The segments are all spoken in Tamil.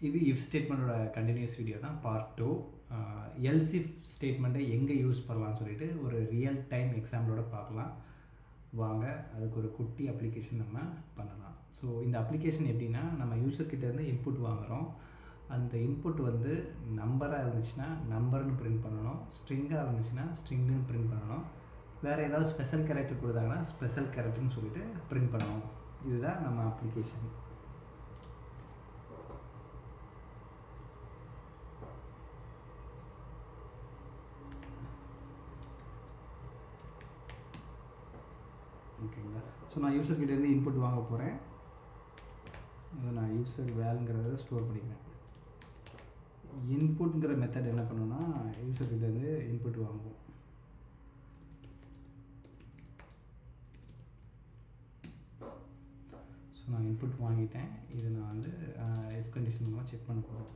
இது இஃப் ஸ்டேட்மெண்ட்டோட கண்டினியூஸ் வீடியோ தான் பார்ட் 2. எல்ஸ் இஃப் ஸ்டேட்மெண்ட்டை எங்கே யூஸ் பண்ணலாம்னு சொல்லிட்டு ஒரு ரியல் டைம் எக்ஸாம்பிளோட பார்க்கலாம் வாங்க. அதுக்கு ஒரு குட்டி அப்ளிகேஷன் நம்ம பண்ணலாம். ஸோ இந்த அப்ளிகேஷன் எப்படின்னா, நம்ம யூசர்கிட்டேருந்து இன்புட் வாங்குகிறோம். அந்த இன்புட் வந்து நம்பராக இருந்துச்சுன்னா நம்பர்னு பிரிண்ட் பண்ணணும், ஸ்ட்ரிங்காக இருந்துச்சுன்னா ஸ்ட்ரிங்குன்னு பிரிண்ட் பண்ணணும், வேறு ஏதாவது ஸ்பெஷல் கேரக்டர் கொடுத்தாங்கன்னா ஸ்பெஷல் கேரக்டர்னு சொல்லிட்டு பிரிண்ட் பண்ணணும். இதுதான் நம்ம அப்ளிகேஷன். ஓகேங்களா? ஸோ நான் யூசர்கிட்டேருந்து இன்புட் வாங்க போகிறேன். இதை நான் யூசர் வேல்ங்கிறத ஸ்டோர் பண்ணிக்கிறேன். இன்புட்ங்கிற மெத்தட் என்ன பண்ணுன்னா, யூசர்கிட்டேருந்து இன்புட் வாங்குவோம். ஸோ நான் இன்புட் வாங்கிட்டேன். இது நான் வந்து எஃப் கண்டிஷன் மூலமாக செக் பண்ண போகிறேன்.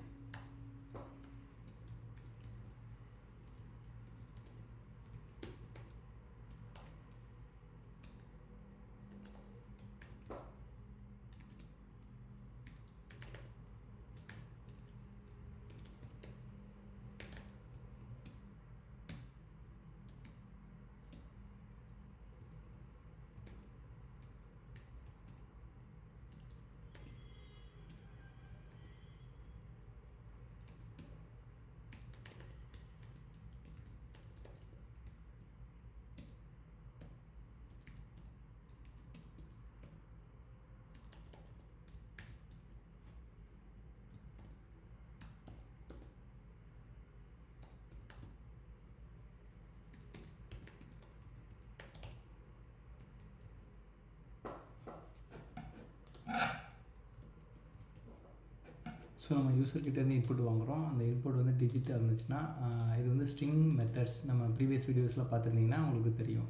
ஸோ நம்ம யூசர்கிட்டேருந்து இன்புட் வாங்குகிறோம். அந்த இன்புட் வந்து டிஜிட்டாக இருந்துச்சுன்னா, இது வந்து ஸ்ட்ரிங் மெத்தட்ஸ் நம்ம ப்ரீவியஸ் வீடியோஸில் பார்த்துருந்தீங்கன்னா உங்களுக்கு தெரியும்.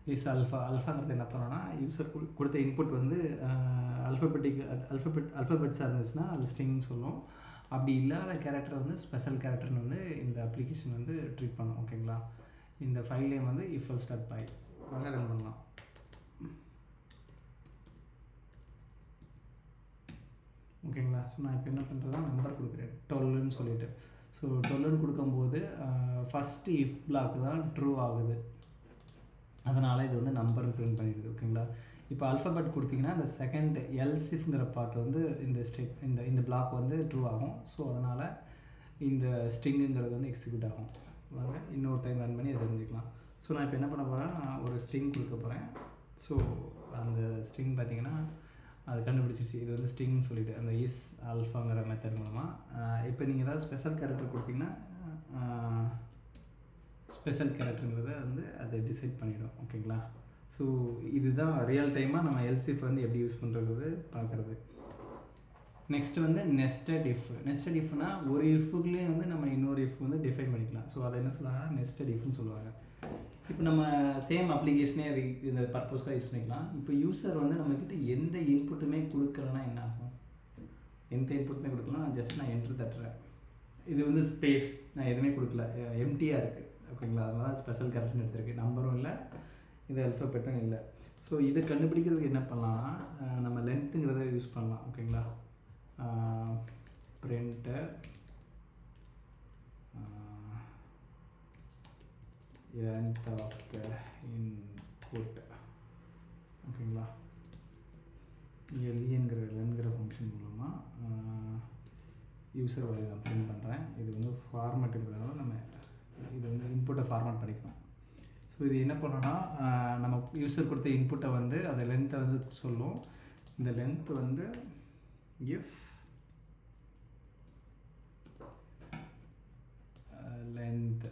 அல்ஃபாங்கிறது என்ன பண்ணோன்னா, யூசர் கொடுத்த இன்புட் வந்து அல்ஃபபெட்ஸாக இருந்துச்சுன்னா அது ஸ்ட்ரிங்னு சொல்லும். அப்படி இல்லாத கேரக்டரை வந்து ஸ்பெஷல் கேரக்டர்னு வந்து இந்த அப்ளிகேஷன் வந்து ட்ரீட் பண்ணும். ஓகேங்களா? இந்த ஃபைல் நேம் வந்து ifelse.py வாங்க ரன் பண்ணலாம். ஓகேங்களா? ஸோ நான் இப்போ என்ன பண்ணுறேன்னா, நம்பர் கொடுக்குறேன் 12ன்னு சொல்லிவிட்டு. ஸோ 12ன்னு கொடுக்கும்போது ஃபஸ்ட்டு இஃப் பிளாக் தான் ட்ரூ ஆகுது. அதனால் இது வந்து நம்பர்னு பிரிண்ட் பண்ணிடுது. ஓகேங்களா? இப்போ அல்ஃபபெட் கொடுத்தீங்கன்னா இந்த செகண்ட் எல்ஸ் இஃப்ங்கிற பார்ட் வந்து இந்த பிளாக் வந்து ட்ரூ ஆகும். ஸோ அதனால் இந்த ஸ்ட்ரிங்குங்கிறது வந்து எக்ஸிக்யூட் ஆகும். வாங்க இன்னொரு டைம் ரன் பண்ணி அதை தெரிஞ்சுக்கலாம். ஸோ நான் இப்போ என்ன பண்ண போகிறேன், ஒரு ஸ்ட்ரிங் கொடுக்க போகிறேன். ஸோ அந்த ஸ்ட்ரிங் பார்த்திங்கன்னா அது கண்டுபிடிச்சிருச்சு. இது வந்து ஸ்ட்ரிங்னு சொல்லிவிட்டு அந்த இஸ் ஆல்ஃபாங்கிற மெத்தட் மூலமாக. இப்போ நீங்கள் ஏதாவது ஸ்பெஷல் கேரக்டர் கொடுத்தீங்கன்னா ஸ்பெஷல் கேரக்டருங்கிறத வந்து அதை டிசைட் பண்ணிவிடும். ஓகேங்களா? ஸோ இதுதான் ரியல் டைமாக நம்ம எல்ஸ் இஃப் வந்து எப்படி யூஸ் பண்ணுறது பார்க்குறது. நெக்ஸ்ட் வந்து நெஸ்டட் இஃப். நெஸ்டட் இஃப்னா ஒரு இஃப்குள்ளேயே வந்து நம்ம இன்னொரு இஃப் வந்து டிஃபைன் பண்ணிக்கலாம். ஸோ அதை என்ன சொல்லுவாங்க, நெஸ்டட் இஃப்னு சொல்லுவாங்க. இப்போ நம்ம சேம் அப்ளிகேஷனே அது இந்த பர்பஸ்க்காக யூஸ் பண்ணிக்கலாம். இப்போ யூசர் வந்து நம்மக்கிட்ட எந்த இன்புட்டுமே கொடுக்கலன்னா என்ன ஆகும்? எந்த இன்புட்டுமே கொடுக்கலாம், ஜஸ்ட் நான் என்ட்ரு தட்டுறேன். இது வந்து ஸ்பேஸ், நான் எதுவுமே கொடுக்கல, எம்டியாக இருக்குது. ஓகேங்களா? அதனால தான் ஸ்பெஷல் கேரக்டர் எடுத்துருக்கு. நம்பரும் இல்லை, இது அல்ஃபபெட்டும் இல்லை. ஸோ இதை கண்டுபிடிக்கிறதுக்கு என்ன பண்ணலாம்னா, நம்ம லென்த்துங்கிறத யூஸ் பண்ணலாம். ஓகேங்களா? Print length of the input. ஓகேங்களா? லென்கிற ஃபங்க்ஷன் மூலமாக யூசர் வேல்யூ நான் பிரிண்ட் பண்ணுறேன். இது வந்து ஃபார்மேட்டுங்கிறதுனால நம்ம இது வந்து இன்புட்டை ஃபார்மேட் பண்ணிக்கணும். ஸோ இது என்ன பண்ணோன்னா, நம்ம யூசர் கொடுத்த இன்புட்டை வந்து அதை லென்த்தை வந்து சொல்லும். இந்த லென்த் வந்து இஃப் லென்த்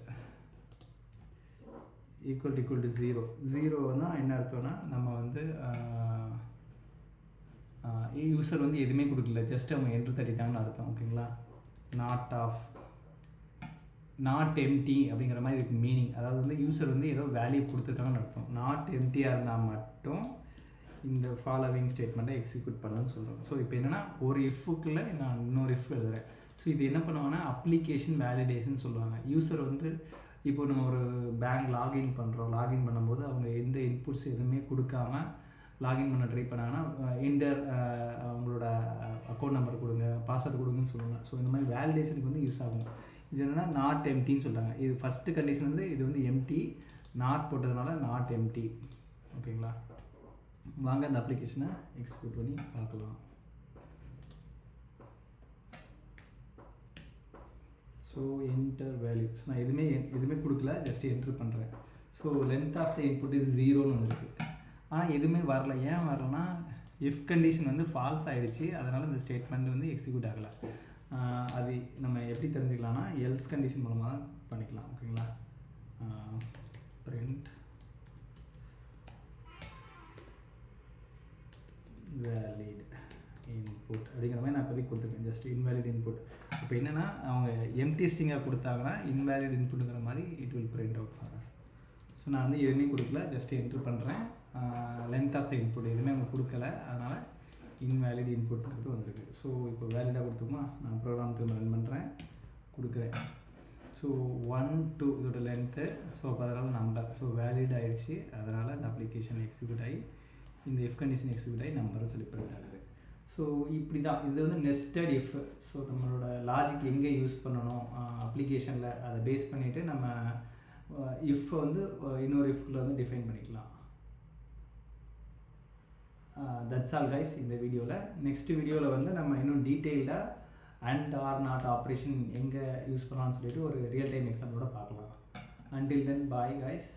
ஈக்குவல் டு 0. 0னா என்ன அர்த்தம்னா, நம்ம வந்து யூசர் வந்து எதுவுமே கொடுக்கல, ஜஸ்ட் அவங்க என்ட்ரு தட்டிட்டாங்கன்னு அர்த்தம். ஓகேங்களா? நாட் எம்டி அப்படிங்கிற மாதிரி இதுக்கு மீனிங். அதாவது வந்து யூசர் வந்து ஏதோ வேல்யூ கொடுத்துருக்காங்கன்னு அர்த்தம். நாட் எம்டியாக இருந்தால் மட்டும் இந்த ஃபாலோவிங் ஸ்டேட்மெண்ட்டை எக்ஸிக்யூட் பண்ணணும்னு சொல்கிறோம். ஸோ இப்போ என்னென்னா, ஒரு இஃப்க்குள்ளே நான் இன்னொரு இஃப் எழுதுகிறேன். ஸோ இது என்ன பண்ணுவாங்கன்னா, அப்ளிகேஷன் வேலிடேஷன் சொல்லுவாங்க. யூசர் வந்து இப்போ நம்ம ஒரு பேங்க் லாகின் பண்ணுறோம். லாகின் பண்ணும்போது அவங்க எந்த இன்புட்ஸ் எதுவுமே கொடுக்காம லாகின் பண்ண ட்ரை பண்ணாங்கன்னா, அவங்களோட அக்கௌண்ட் நம்பர் கொடுங்க, பாஸ்வேர்டு கொடுங்கன்னு சொல்லலாம். ஸோ இந்த மாதிரி வேலிடேஷனுக்கு வந்து யூஸ் ஆகும். இது என்னென்னா நாட் எம்டின்னு சொல்கிறாங்க. இது ஃபஸ்ட்டு கண்டிஷன் வந்து இது வந்து எம்டி, நாட் போட்டதுனால நாட் எம்டி. ஓகேங்களா? வாங்க இந்த அப்ளிகேஷனை எக்ஸிக்யூட் பண்ணி பார்க்கலாம். ஸோ என்டர் வேல்யூஸ், நான் எதுவுமே கொடுக்கல, ஜஸ்ட் என்ட்ரு பண்ணுறேன். So length of the input is 0ன்னு வந்துருக்கு. ஆனால் எதுவுமே வரல. ஏன் வரலன்னா இஃப் கண்டிஷன் வந்து ஃபால்ஸ் ஆகிடுச்சு, அதனால் இந்த ஸ்டேட்மெண்ட் வந்து எக்ஸிக்யூட் ஆகலை. அது நம்ம எப்படி தெரிஞ்சுக்கலாம்னா எல்ஸ் கண்டிஷன் மூலமாக தான் பண்ணிக்கலாம். ஓகேங்களா? பிரிண்ட் வேலிட் இன்புட் அப்படிங்கிற மாதிரி நான் இப்போதைக்கு கொடுத்துருக்கேன். Just invalid input. இப்போ என்னென்னா அவங்க எம்டி ஸ்ட்ரிங்காக கொடுத்தாங்கன்னா இன்வேலிட் இன்புட்டுங்கிற மாதிரி it will print out for us. So நான் வந்து எதுவுமே கொடுக்கல, ஜஸ்ட் என்ட்ரு பண்ணுறேன். லென்த் ஆஃப் த இன்புட் எதுவுமே அவங்க கொடுக்கல, அதனால் இன்வேலிட் இன்புட்ங்கிறது வந்திருக்கு. ஸோ இப்போ வேலிடாக கொடுத்துக்குமா, நான் ப்ரோக்ராம் திரும்ப ரன் பண்ணுறேன், கொடுக்குறேன். ஸோ 1 2 இதோட லென்த்து. ஸோ அப்போ அதனால் நம்பர். ஸோ வேலிட் ஆகிடுச்சு, அதனால் இந்த அப்ளிகேஷன் எக்ஸிக்யூட் ஆகி இந்த இஃப் கண்டிஷன் எக்ஸிக்யூட் ஆகி நம்பரும் சொல்லி பிரிண்ட் ஆகுது. ஸோ இப்படி தான் இது வந்து நெஸ்டட் இஃப். ஸோ நம்மளோட லாஜிக் எங்கே யூஸ் பண்ணணும் அப்ளிகேஷனில், அதை பேஸ் பண்ணிவிட்டு நம்ம இஃப் வந்து இன்னொரு இஃப்ல வந்து டிஃபைன் பண்ணிக்கலாம். தட்ஸ் ஆல் கைஸ் இந்த வீடியோவில். நெக்ஸ்ட் வீடியோவில் வந்து நம்ம இன்னும் டீட்டெயில்டாக அண்ட் ஆர் நாட் ஆப்ரேஷன் எங்கே யூஸ் பண்ணலாம்னு சொல்லிட்டு ஒரு ரியல் டைம் எக்ஸாம்பிளோட பார்க்கலாம். Until then bye guys.